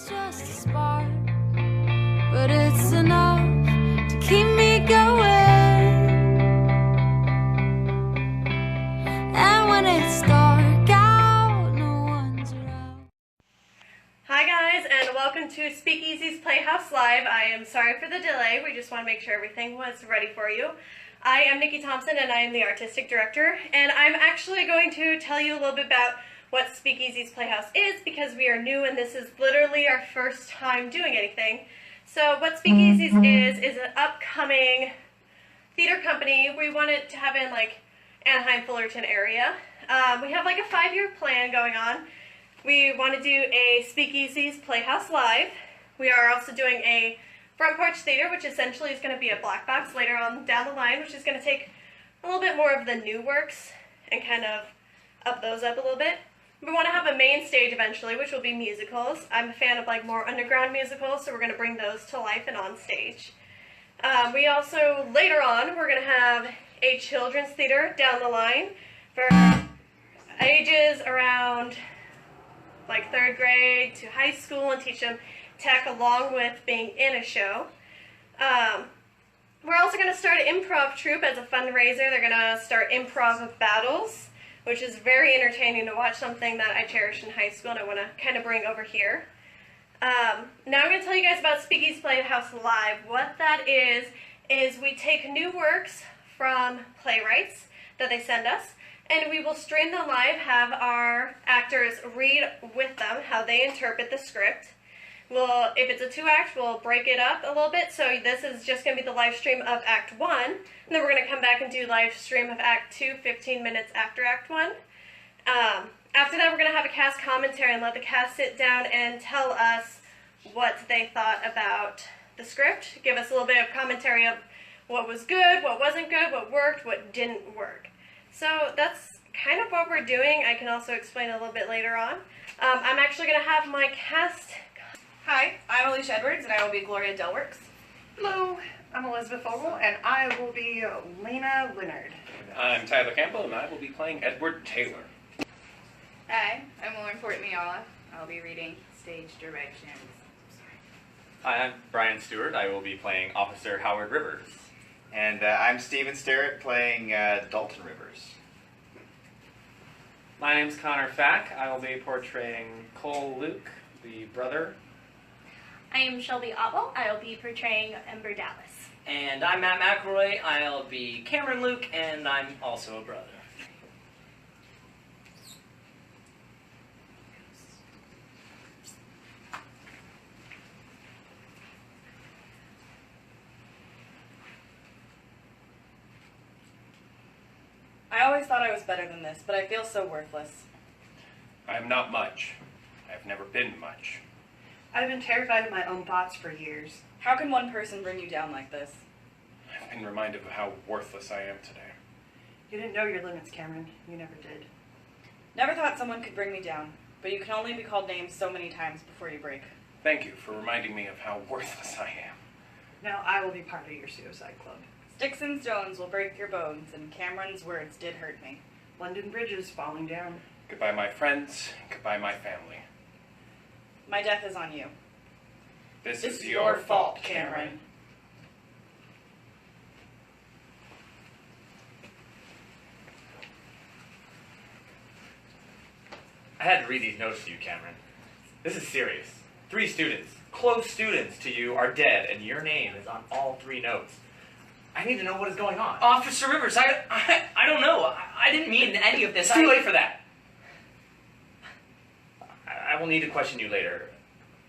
It's just a spark, but it's enough to keep me going. And when it's dark out, no one's around. Hi guys, and welcome to Speakeasy's Playhouse Live. I am sorry for the delay. We just want to make sure everything was ready for you. I am Nicky Thompson, and I am the artistic director, and I'm actually going to tell you a little bit about what Speakeasy's Playhouse is, because we are new and this is literally our first time doing anything. So what Speakeasy's is an upcoming theater company. We want it to have in like Anaheim, Fullerton area. We have like a 5-year plan going on. We want to do a Speakeasy's Playhouse Live. We are also doing a front porch theater, which essentially is going to be a black box later on down the line, which is going to take a little bit more of the new works and kind of up those up a little bit. We want to have a main stage eventually, which will be musicals. I'm a fan of like more underground musicals, so we're going to bring those to life and on stage. We also, later on, we're going to have a children's theater down the line for ages around like 3rd grade to high school, and teach them tech along with being in a show. We're also going to start an improv troupe as a fundraiser. They're going to start improv battles, which is very entertaining to watch, something that I cherished in high school and I want to kind of bring over here. Now I'm going to tell you guys about Speakeasy Playhouse Live. What that is we take new works from playwrights that they send us, and we will stream them live, have our actors read with them how they interpret the script. If it's a 2-act, we'll break it up a little bit. So this is just going to be the live stream of Act 1. And then we're going to come back and do live stream of Act 2, 15 minutes after Act 1. After that, we're going to have a cast commentary and let the cast sit down and tell us what they thought about the script. Give us a little bit of commentary of what was good, what wasn't good, what worked, what didn't work. So that's kind of what we're doing. I can also explain a little bit later on. I'm actually going to have my cast... Hi, I'm Alicia and I will be Gloria Delworks. Hello, I'm Elizabeth Fogle, and I will be Lenard. I'm Tyler Campbell, and I will be playing Edward Taylor. Hi, I'm Porton-Ayala. I'll be reading stage directions. Hi, I'm Brian Stewart. I will be playing Officer Howard Rivers. And I'm Sterrett playing Dalton Rivers. My name's Connor Fack. I will be portraying Cole Luke, the brother. I am Shelby. I will be portraying Ember Dallas. And I'm Matt McElroy. I'll be Cameron Luke, and I'm also a brother. I always thought I was better than this, but I feel so worthless. I am not much. I have never been much. I've been terrified of my own thoughts for years. How can one person bring you down like this? I've been reminded of how worthless I am today. You didn't know your limits, Cameron. You never did. Never thought someone could bring me down, but you can only be called names so many times before you break. Thank you for reminding me of how worthless I am. Now I will be part of your suicide club. Sticks and stones will break your bones, and Cameron's words did hurt me. London bridges falling down. Goodbye, my friends. Goodbye, my family. My death is on you. This is your fault, Cameron. I had to read these notes to you, Cameron. This is serious. 3 students, close students to you, are dead, and your name is on all 3 notes. I need to know what is going on. Officer Rivers, I don't know. I didn't mean any of this. It's too late for that. I will need to question you later,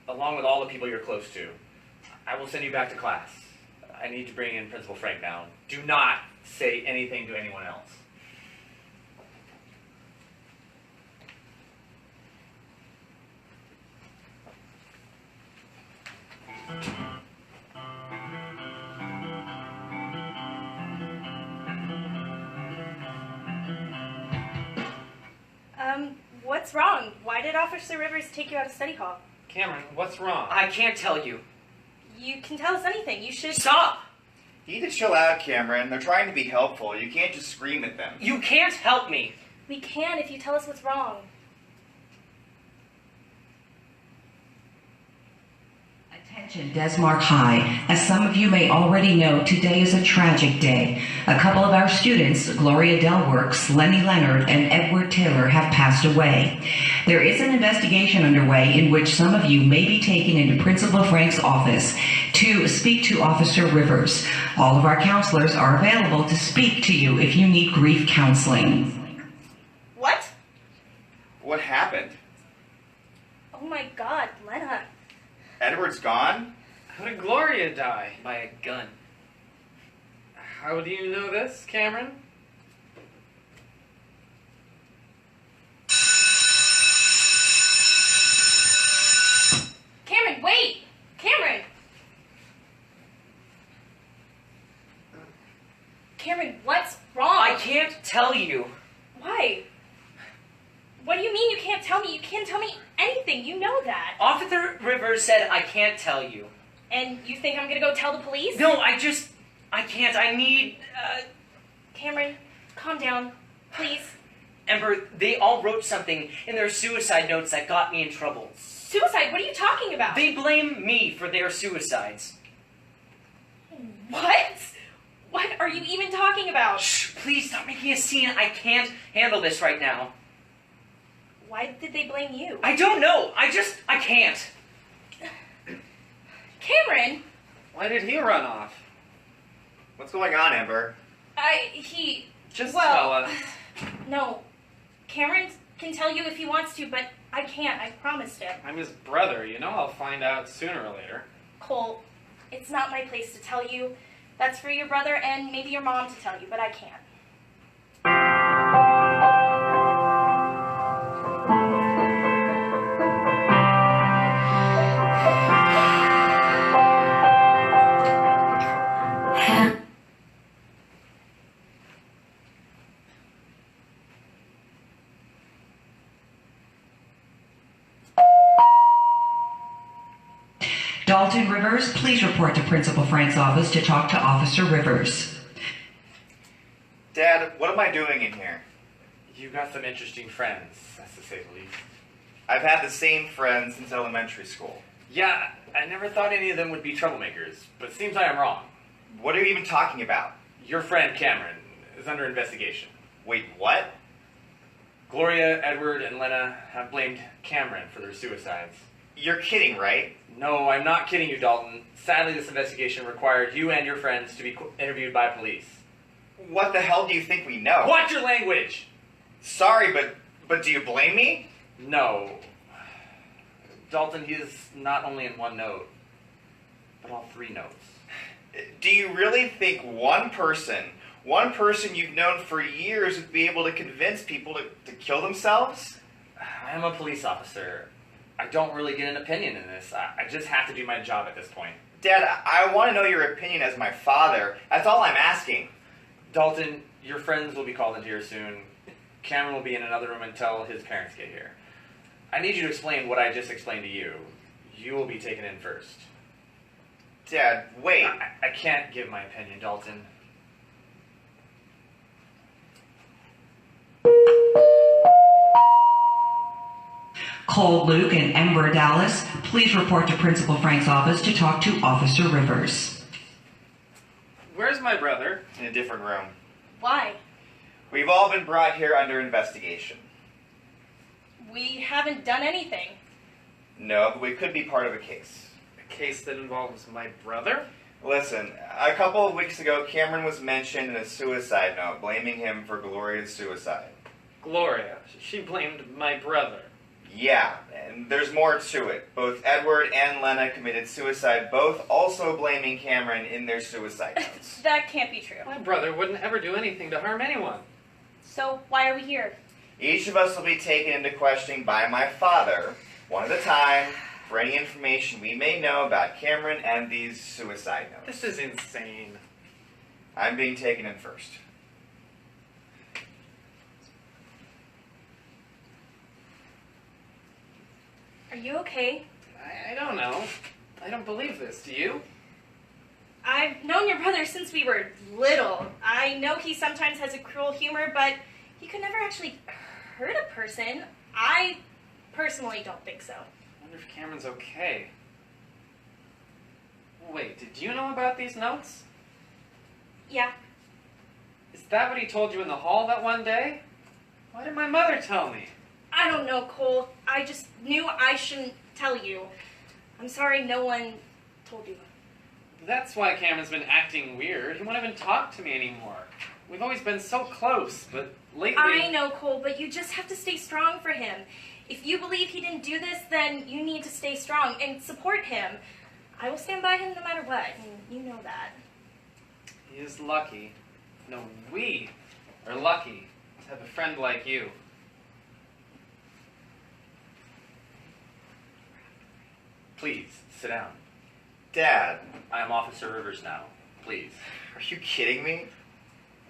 along with all the people you're close to. I will send you back to class. I need to bring in Principal Frank now. Do not say anything to anyone else. What's wrong? Why did Officer Rivers take you out of study hall? Cameron, what's wrong? I can't tell you. You can tell us anything. You should... Stop! You need to chill out, Cameron. They're trying to be helpful. You can't just scream at them. You can't help me. We can if you tell us what's wrong. Attention, Desmark High. As some of you may already know, today is a tragic day. A couple of our students, Gloria Delworks, Lenard, and Edward Taylor, have passed away. There is an investigation underway in which some of you may be taken into Principal Frank's office to speak to Officer Rivers. All of our counselors are available to speak to you if you need grief counseling. What? What happened? Oh my god, Lenna. Edward's gone? How did Gloria die? By a gun. How do you know this, Cameron? Cameron, wait! Cameron! Cameron, what's wrong? I can't tell you. Why? What do you mean you can't tell me? You can't tell me anything. You know that. Officer Rivers said I can't tell you. And you think I'm gonna go tell the police? No, I can't. I need, Cameron, calm down, please. Ember, they all wrote something in their suicide notes that got me in trouble. Suicide? What are you talking about? They blame me for their suicides. What? What are you even talking about? Shh, please stop making a scene. I can't handle this right now. Why did they blame you? I don't know. I can't. Cameron! Why did he run off? What's going on, Ember? Just tell us. No. Cameron can tell you if he wants to, but I can't. I promised him. I'm his brother. You know I'll find out sooner or later. Cole, it's not my place to tell you. That's for your brother and maybe your mom to tell you, but I can't. Dalton Rivers, please report to Principal Frank's office to talk to Officer Rivers. Dad, what am I doing in here? You got some interesting friends, that's to say the least. I've had the same friends since elementary school. Yeah, I never thought any of them would be troublemakers, but it seems I am wrong. What are you even talking about? Your friend, Cameron, is under investigation. Wait, what? Gloria, Edward, and Lenna have blamed Cameron for their suicides. You're kidding, right? No, I'm not kidding you, Dalton. Sadly, this investigation required you and your friends to be interviewed by police. What the hell do you think we know? Watch your language! Sorry, but do you blame me? No. Dalton, he is not only in one note, but all three notes. Do you really think one person you've known for years would be able to convince people to kill themselves? I am a police officer. I don't really get an opinion in this. I just have to do my job at this point. Dad, I want to know your opinion as my father. That's all I'm asking. Dalton, your friends will be called in here soon. Cameron will be in another room until his parents get here. I need you to explain what I just explained to you. You will be taken in first. Dad, wait. I can't give my opinion, Dalton. Cole, Luke, and Ember Dallas, please report to Principal Frank's office to talk to Officer Rivers. Where's my brother? In a different room. Why? We've all been brought here under investigation. We haven't done anything. No, but we could be part of a case. A case that involves my brother? Listen, a couple of weeks ago, Cameron was mentioned in a suicide note, blaming him for Gloria's suicide. Gloria. She blamed my brother. Yeah, and there's more to it. Both Edward and Lenna committed suicide, both also blaming Cameron in their suicide notes. That can't be true. My brother wouldn't ever do anything to harm anyone. So why are we here? Each of us will be taken into questioning by my father, one at a time, for any information we may know about Cameron and these suicide notes. This is insane. I'm being taken in first. Are you okay? I don't know. I don't believe this. Do you? I've known your brother since we were little. I know he sometimes has a cruel humor, but he could never actually hurt a person. I personally don't think so. I wonder if Cameron's okay. Wait, did you know about these notes? Yeah. Is that what he told you in the hall that one day? Why did my mother tell me? I don't know, Cole. I just knew I shouldn't tell you. I'm sorry no one told you. That's why Cameron's been acting weird. He won't even talk to me anymore. We've always been so close, but lately... I know, Cole, but you just have to stay strong for him. If you believe he didn't do this, then you need to stay strong and support him. I will stand by him no matter what, and you know that. He is lucky. No, we are lucky to have a friend like you. Please, sit down. Dad, I am Officer Rivers now. Please. are you kidding me?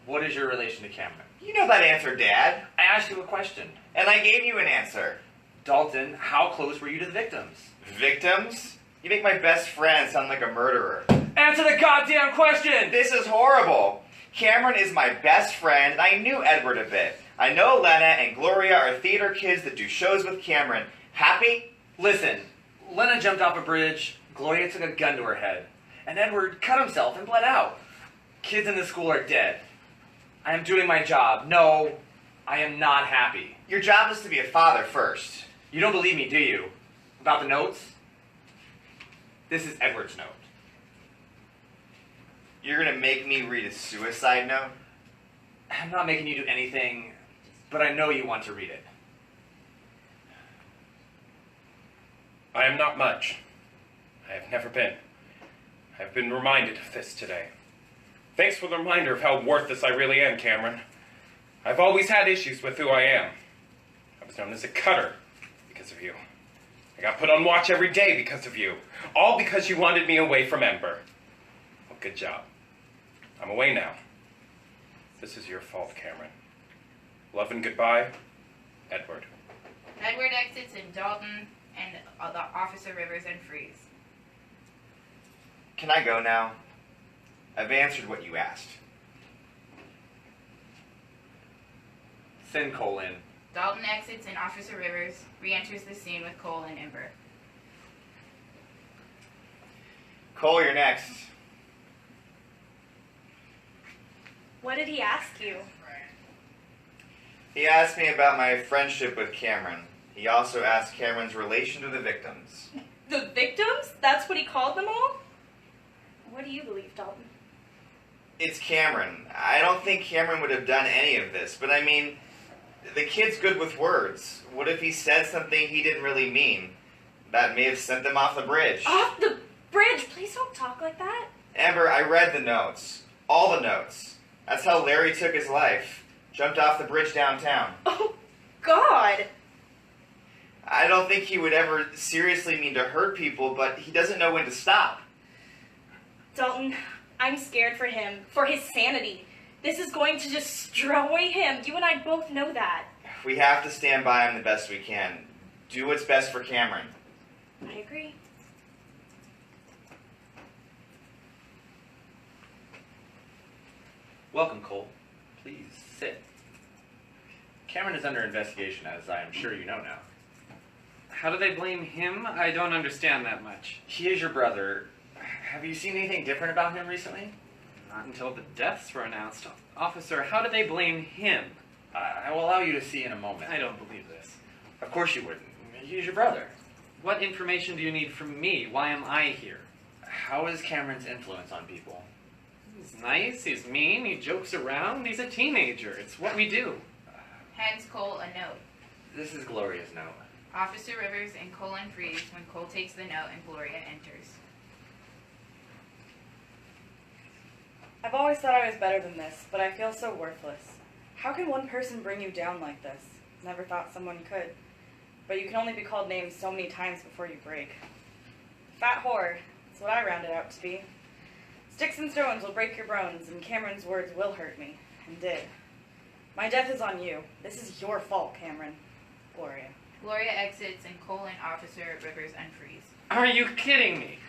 What is your relation to Cameron? You know that answer, Dad. I asked you a question. And I gave you an answer. Dalton, how close were you to the victims? Victims? You make my best friend sound like a murderer. Answer the goddamn question! This is horrible. Cameron is my best friend, and I knew Edward a bit. I know Lenna and Gloria are theater kids that do shows with Cameron. Happy? Listen, Lenna jumped off a bridge, Gloria took a gun to her head, and Edward cut himself and bled out. Kids in the school are dead. I am doing my job. No, I am not happy. Your job is to be a father first. You don't believe me, do you? About the notes? This is Edward's note. You're gonna make me read a suicide note? I'm not making you do anything, but I know you want to read it. I am not much. I have never been. I have been reminded of this today. Thanks for the reminder of how worthless I really am, Cameron. I've always had issues with who I am. I was known as a cutter because of you. I got put on watch every day because of you. All because you wanted me away from Ember. Well, good job. I'm away now. This is your fault, Cameron. Love and goodbye, Edward. Edward exits in Dalton and the Officer Rivers and frees. Can I go now? I've answered what you asked. Send Cole in. Dalton exits and Officer Rivers re-enters the scene with Cole and Ember. Cole, you're next. What did he ask you? He asked me about my friendship with Cameron. He also asked Cameron's relation to the victims. The victims? That's what he called them all? What do you believe, Dalton? It's Cameron. I don't think Cameron would have done any of this, but I mean, the kid's good with words. What if he said something he didn't really mean? That may have sent them off the bridge. Off the bridge? Please don't talk like that. Ember, I read the notes. All the notes. That's how Larry took his life. Jumped off the bridge downtown. Oh, God. I don't think he would ever seriously mean to hurt people, but he doesn't know when to stop. Dalton, I'm scared for him, for his sanity. This is going to destroy him. You and I both know that. We have to stand by him the best we can. Do what's best for Cameron. I agree. Welcome, Cole. Please sit. Cameron is under investigation, as I am sure you know now. How do they blame him? I don't understand that much. He is your brother. Have you seen anything different about him recently? Not until the deaths were announced. Officer, how do they blame him? I will allow you to see in a moment. I don't believe this. Of course you wouldn't. He's your brother. What information do you need from me? Why am I here? How is Cameron's influence on people? He's nice, he's mean, he jokes around, he's a teenager. It's what we do. Hands Cole a note. This is Gloria's note. Officer Rivers and Cole freeze when Cole takes the note and Gloria enters. I've always thought I was better than this, but I feel so worthless. How can one person bring you down like this? Never thought someone could. But you can only be called names so many times before you break. Fat whore, that's what I rounded out to be. Sticks and stones will break your bones, and Cameron's words will hurt me, and did. My death is on you. This is your fault, Cameron. Gloria. Gloria exits and Cole and Officer Rivers unfreeze. Are you kidding me?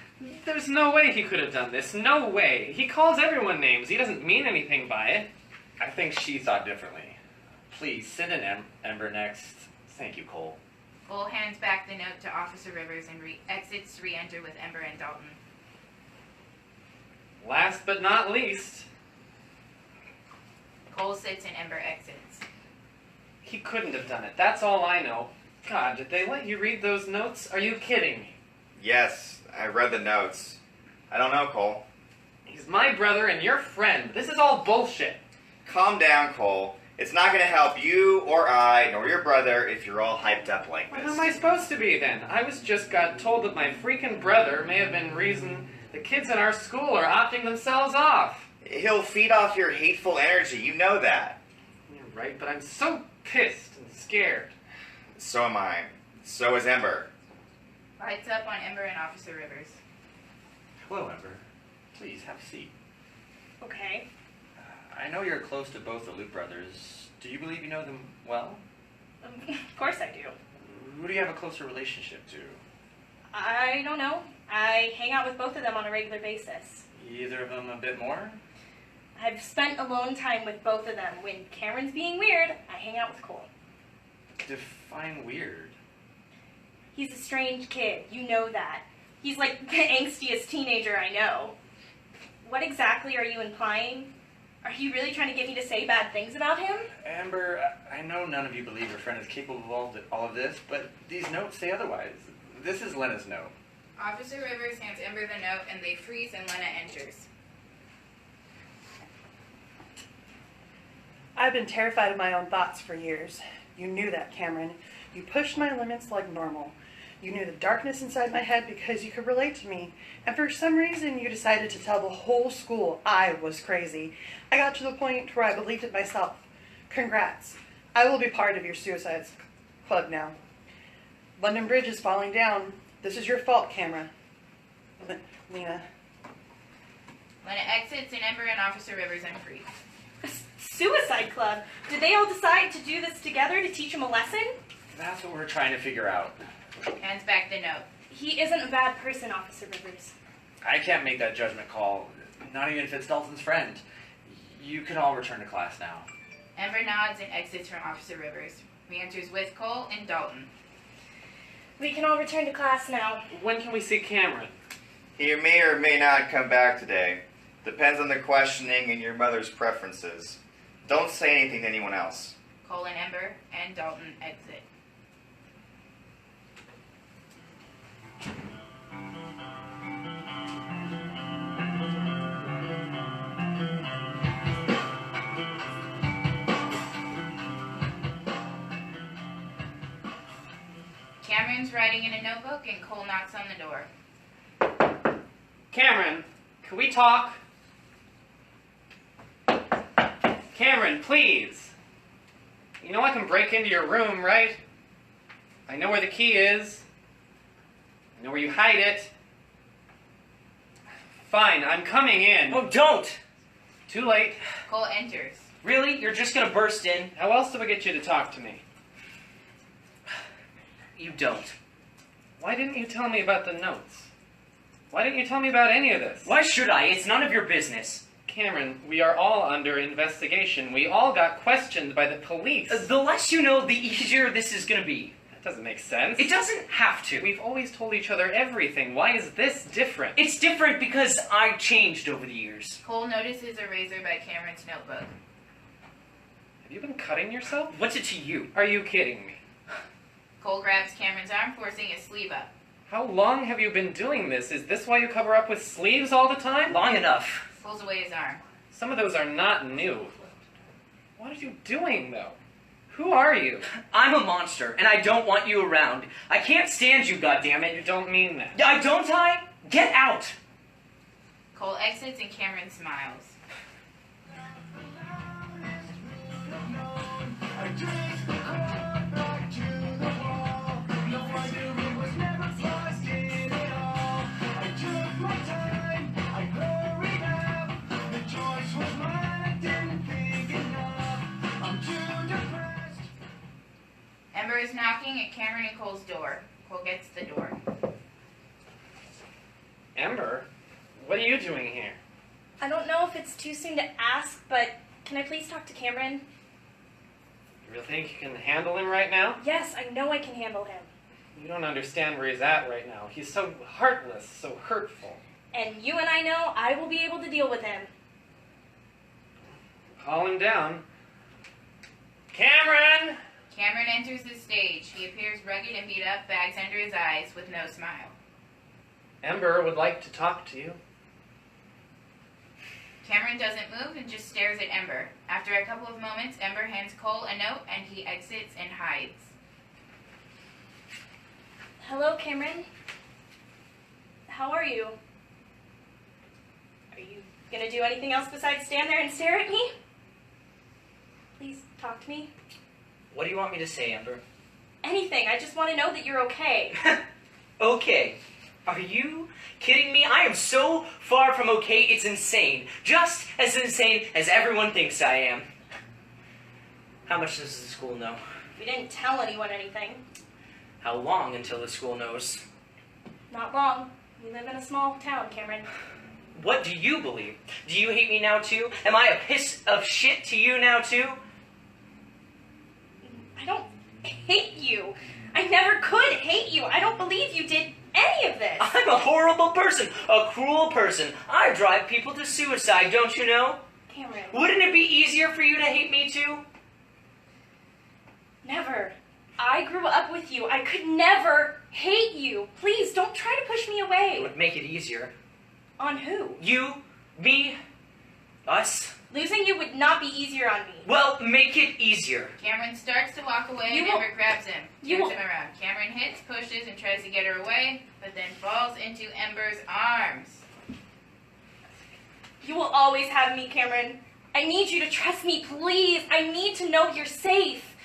There's no way he could have done this. No way. He calls everyone names. He doesn't mean anything by it. I think she thought differently. Please, send an Ember next. Thank you, Cole. Cole hands back the note to Officer Rivers and exits to re-enter with Ember and Dalton. Last but not least, Cole sits and Ember exits. he couldn't have done it. That's all I know. God, did they let you read those notes? Are you kidding me? Yes, I read the notes. I don't know, Cole. He's my brother and your friend. This is all bullshit. Calm down, Cole. It's not going to help you or I nor your brother if you're all hyped up like Well, this. how am I supposed to be then? I just got told that my freaking brother may have been reason the kids in our school are opting themselves off. He'll feed off your hateful energy. You know that. You're right, but I'm so pissed and scared. So am I. So is Ember. Lights up on Ember and Officer Rivers. Hello, Ember. Please, have a seat. Okay. I know you're close to both the Luke brothers. Do you believe you know them well? Of course I do. Who do you have a closer relationship to? I don't know. I hang out with both of them on a regular basis. Either of them a bit more? I've spent alone time with both of them. When Cameron's being weird, I hang out with Cole. Define weird. He's a strange kid. You know that. He's like the angstiest teenager I know. What exactly are you implying? Are you really trying to get me to say bad things about him? Amber, I know none of you believe your friend is capable of all of this, but these notes say otherwise. This is Lenna's note. Officer Rivers hands Ember the note and they freeze and Lenna enters. I've been terrified of my own thoughts for years. You knew that, Cameron. You pushed my limits like normal. You knew the darkness inside my head because you could relate to me. And for some reason, you decided to tell the whole school I was crazy. I got to the point where I believed it myself. Congrats. I will be part of your suicides club now. London Bridge is falling down. This is your fault, Lena. Lenna exits and Ember and Officer Rivers are free. Suicide club? Did they all decide to do this together to teach him a lesson? That's what we're trying to figure out. Hands back the note. He isn't a bad person, Officer Rivers. I can't make that judgment call, not even if it's Dalton's friend. You can all return to class now. Ember nods and exits from Officer Rivers. Re-enters with Cole and Dalton. We can all return to class now. When can we see Cameron? He may or may not come back today. Depends on the questioning and your mother's preferences. Don't say anything to anyone else. Cole and Ember and Dalton exit. Cameron's writing in a notebook and Cole knocks on the door. Cameron, can we talk? Cameron, please. You know I can break into your room, right? I know where the key is. I know where you hide it. Fine, I'm coming in. Oh, don't! Too late. Cole enters. Really? You're just gonna burst in? How else do I get you to talk to me? You don't. Why didn't you tell me about the notes? Why didn't you tell me about any of this? Why should I? It's none of your business. Cameron, we are all under investigation. We all got questioned by the police. The less you know, the easier this is gonna be. That doesn't make sense. It doesn't have to. We've always told each other everything. Why is this different? It's different because I changed over the years. Cole notices a razor by Cameron's notebook. Have you been cutting yourself? What's it to you? Are you kidding me? Cole grabs Cameron's arm, forcing his sleeve up. How long have you been doing this? Is this why you cover up with sleeves all the time? Long enough. Pulls away his arm. Some of those are not new. What are you doing, though? Who are you? I'm a monster, and I don't want you around. I can't stand you, goddammit. You don't mean that. Don't I? Get out! Cole exits and Cameron smiles. Ember is knocking at Cameron and Cole's door. Cole gets the door. Ember? What are you doing here? I don't know if it's too soon to ask, but can I please talk to Cameron? You really think you can handle him right now? Yes, I know I can handle him. You don't understand where he's at right now. He's so heartless, so hurtful. And you and I know I will be able to deal with him. Call him down. Cameron! Cameron enters the stage. He appears rugged and beat up, bags under his eyes, with no smile. Ember would like to talk to you. Cameron doesn't move and just stares at Ember. After a couple of moments, Ember hands Cole a note and he exits and hides. Hello, Cameron. How are you? Are you gonna do anything else besides stand there and stare at me? Please talk to me. What do you want me to say, Ember? Anything. I just want to know that you're okay. Okay. Are you kidding me? I am so far from okay, it's insane. Just as insane as everyone thinks I am. How much does the school know? We didn't tell anyone anything. How long until the school knows? Not long. We live in a small town, Cameron. What do you believe? Do you hate me now too? Am I a piece of shit to you now too? I don't hate you. I never could hate you. I don't believe you did any of this. I'm a horrible person, a cruel person. I drive people to suicide, don't you know? Cameron. Wouldn't it be easier for you to hate me too? Never. I grew up with you. I could never hate you. Please, don't try to push me away. It would make it easier. On who? You, me, us. Losing you would not be easier on me. Well, make it easier. Cameron starts to walk away and Ember grabs him, turns him around. Cameron hits, pushes, and tries to get her away, but then falls into Ember's arms. You will always have me, Cameron. I need you to trust me, please. I need to know you're safe.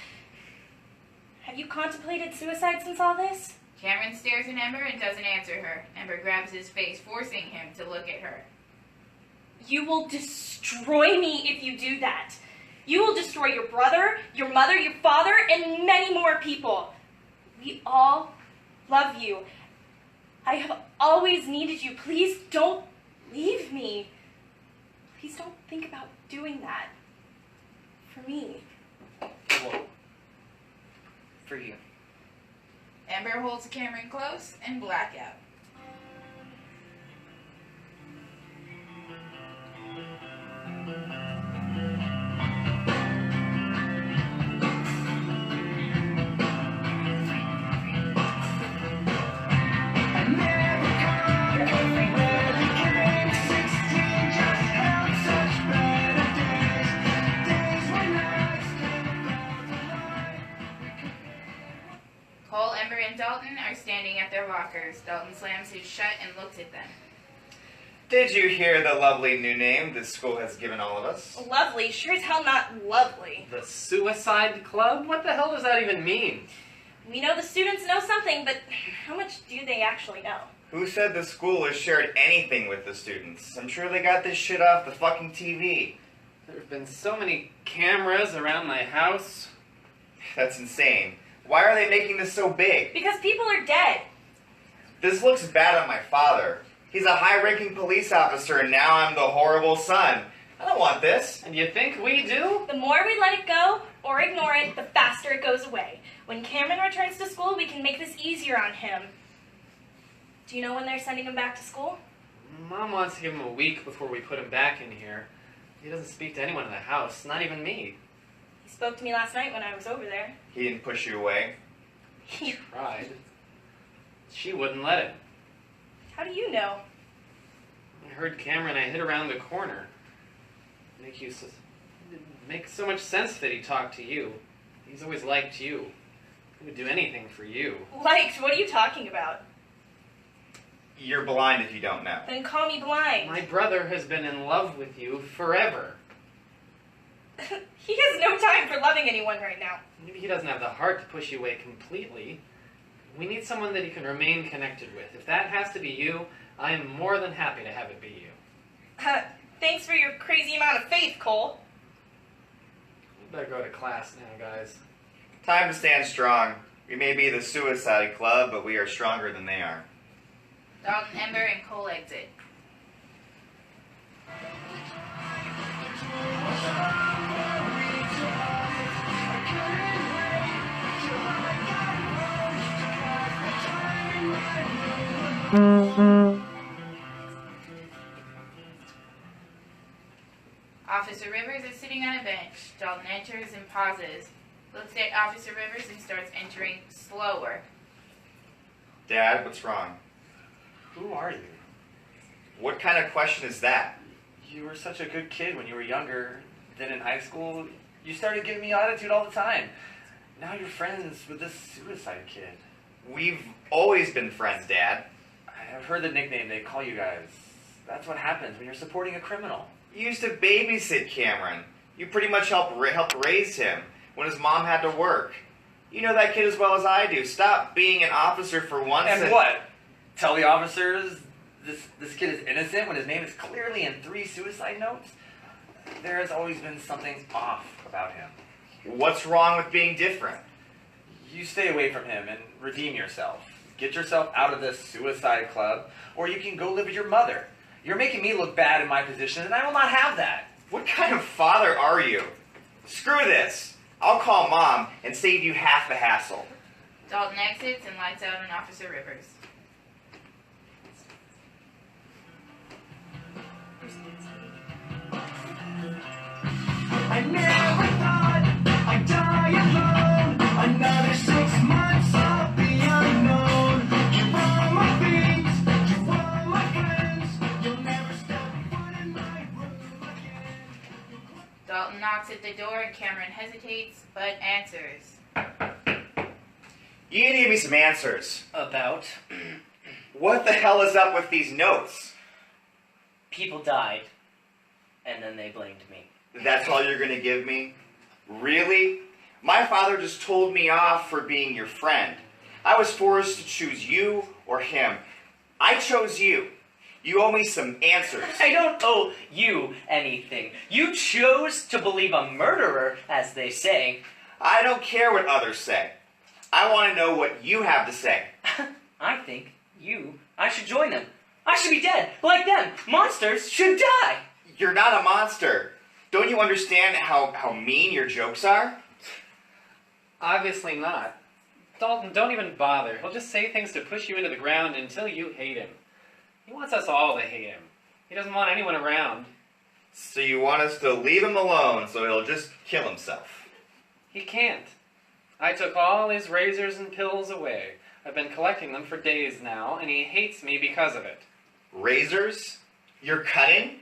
Have you contemplated suicide since all this? Cameron stares at Ember and doesn't answer her. Ember grabs his face, forcing him to look at her. You will destroy me if you do that. You will destroy your brother, your mother, your father, and many more people. We all love you. I have always needed you. Please don't leave me. Please don't think about doing that. For me. Well, for you. Ember holds Cameron close and blackout. Cole, Ember, and Dalton are standing at their lockers. Dalton slams his shut and looks at them. Did you hear the lovely new name this school has given all of us? Lovely? Sure as hell not lovely. The Suicide Club? What the hell does that even mean? We know the students know something, but how much do they actually know? Who said the school has shared anything with the students? I'm sure they got this shit off the fucking TV. There have been so many cameras around my house. That's insane. Why are they making this so big? Because people are dead. This looks bad on my father. He's a high-ranking police officer, and now I'm the horrible son. I don't want this. And you think we do? The more we let it go, or ignore it, the faster it goes away. When Cameron returns to school, we can make this easier on him. Do you know when they're sending him back to school? Mom wants to give him a week before we put him back in here. He doesn't speak to anyone in the house, not even me. He spoke to me last night when I was over there. He didn't push you away? He tried. She wouldn't let him. How do you know? I heard Cameron. I hid around the corner. It makes so much sense that he talked to you. He's always liked you. He would do anything for you. Liked? What are you talking about? You're blind if you don't know. Then call me blind. My brother has been in love with you forever. He has no time for loving anyone right now. Maybe he doesn't have the heart to push you away completely. We need someone that he can remain connected with. If that has to be you, I am more than happy to have it be you. Thanks for your crazy amount of faith, Cole. We better go to class now, guys. Time to stand strong. We may be the Suicide Club, but we are stronger than they are. Dalton, Ember, and Cole exit. Officer Rivers is sitting on a bench. Dalton enters and pauses. Looks at Officer Rivers and starts entering slower. Dad, what's wrong? Who are you? What kind of question is that? You were such a good kid when you were younger. Then in high school, you started giving me attitude all the time. Now you're friends with this suicide kid. We've always been friends, Dad. I've heard the nickname they call you guys. That's what happens when you're supporting a criminal. You used to babysit Cameron. You pretty much helped raise him when his mom had to work. You know that kid as well as I do. Stop being an officer for once. And what? Tell the officers this kid is innocent when his name is clearly in 3 suicide notes? There has always been something off about him. What's wrong with being different? You stay away from him and redeem yourself. Get yourself out of this suicide club, or you can go live with your mother. You're making me look bad in my position, and I will not have that. What kind of father are you? Screw this. I'll call Mom and save you half the hassle. Dalton exits and lights out on Officer Rivers. I never thought I'd die alone. Another 6 months of the unknown. You are my things, you are my friends. You'll never step foot in my room again. Dalton knocks at the door and Cameron hesitates, but answers. You need to give me some answers. About? What the hell is up with these notes? People died, and then they blamed me. That's all you're gonna give me? Really? My father just told me off for being your friend. I was forced to choose you or him. I chose you. You owe me some answers. I don't owe you anything. You chose to believe a murderer, as they say. I don't care what others say. I want to know what you have to say. I think I should join them. I should be dead, like them. Monsters should die. You're not a monster. Don't you understand how mean your jokes are? Obviously not. Dalton, don't even bother. He'll just say things to push you into the ground until you hate him. He wants us all to hate him. He doesn't want anyone around. So you want us to leave him alone so he'll just kill himself? He can't. I took all his razors and pills away. I've been collecting them for days now, and he hates me because of it. Razors? You're cutting?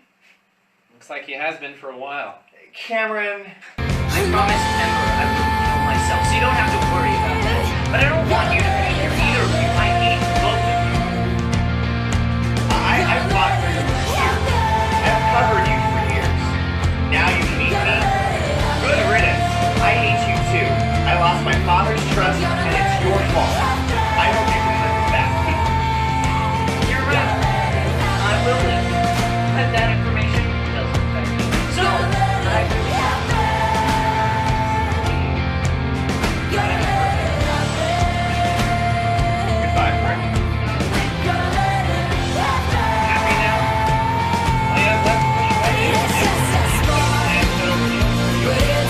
Looks like he has been for a while. Cameron... I promised Ember I wouldn't kill myself, so you don't have to worry about that. But I don't want you to be here, either of you. I hate both of you. I've fought for you for years. I've covered you for years. Now you hate me. Good riddance. I hate you too. I lost my father's trust, and it's your fault. I hope you can live with that. You're right. I will live. But that information doesn't affect me. So, I really have to. Goodbye, friend. Happy now? All you have left to push away is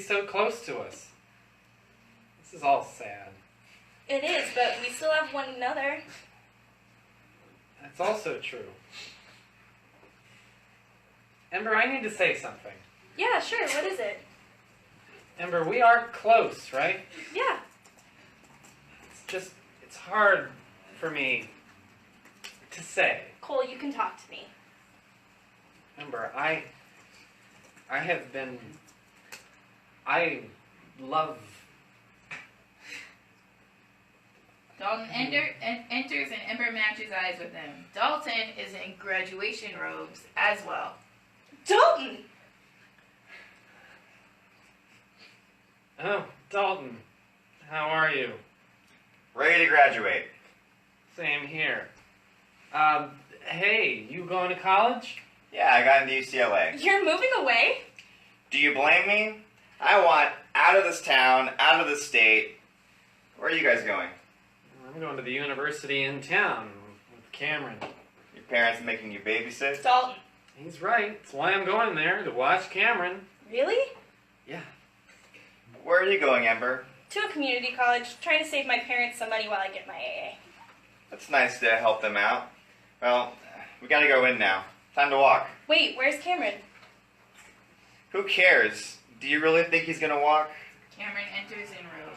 so close to us. This is all sad. It is, but we still have one another. That's also true. Ember, I need to say something. Yeah, sure. What is it? Ember, we are close, right? Yeah. It's hard for me to say. Cole, you can talk to me. Ember, I love... Dalton enters and Ember matches eyes with him. Dalton is in graduation robes as well. Dalton! Oh, Dalton. How are you? Ready to graduate. Same here. Hey, you going to college? Yeah, I got into UCLA. You're moving away? Do you blame me? I want out of this town, out of this state. Where are you guys going? I'm going to the university in town with Cameron. Your parents making you babysit? Dalton. He's right. That's why I'm going there, to watch Cameron. Really? Yeah. Where are you going, Ember? To a community college, trying to save my parents some money while I get my AA. It's nice to help them out. Well, we gotta go in now. Time to walk. Wait, where's Cameron? Who cares? Do you really think he's gonna walk? Cameron enters in robes.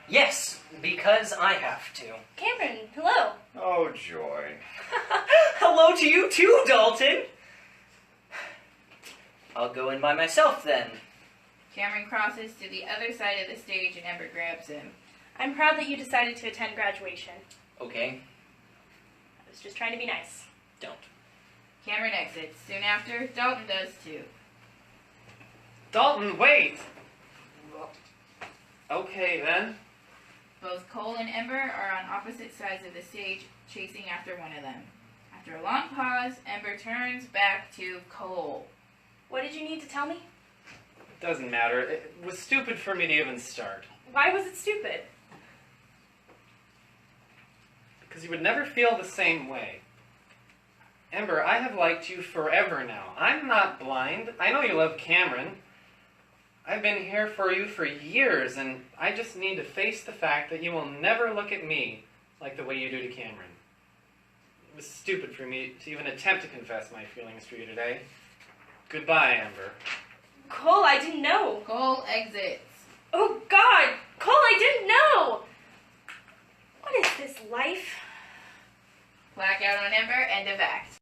Yes, because I have to. Cameron, hello. Oh, joy. Hello to you too, Dalton. I'll go in by myself then. Cameron crosses to the other side of the stage and Ember grabs him. I'm proud that you decided to attend graduation. Okay, I was just trying to be nice. don't. Cameron exits. Soon after, Dalton does too. Dalton, wait! Okay, then. Both Cole and Ember are on opposite sides of the stage, chasing after one of them. After a long pause, Ember turns back to Cole. What did you need to tell me? It doesn't matter. It was stupid for me to even start. Why was it stupid? Because you would never feel the same way. Ember, I have liked you forever now. I'm not blind. I know you love Cameron. I've been here for you for years, and I just need to face the fact that you will never look at me like the way you do to Cameron. It was stupid for me to even attempt to confess my feelings for you today. Goodbye, Ember. Cole, I didn't know. Cole exits. Oh, God! Cole, I didn't know! What is this life? Blackout on Ember, end of act.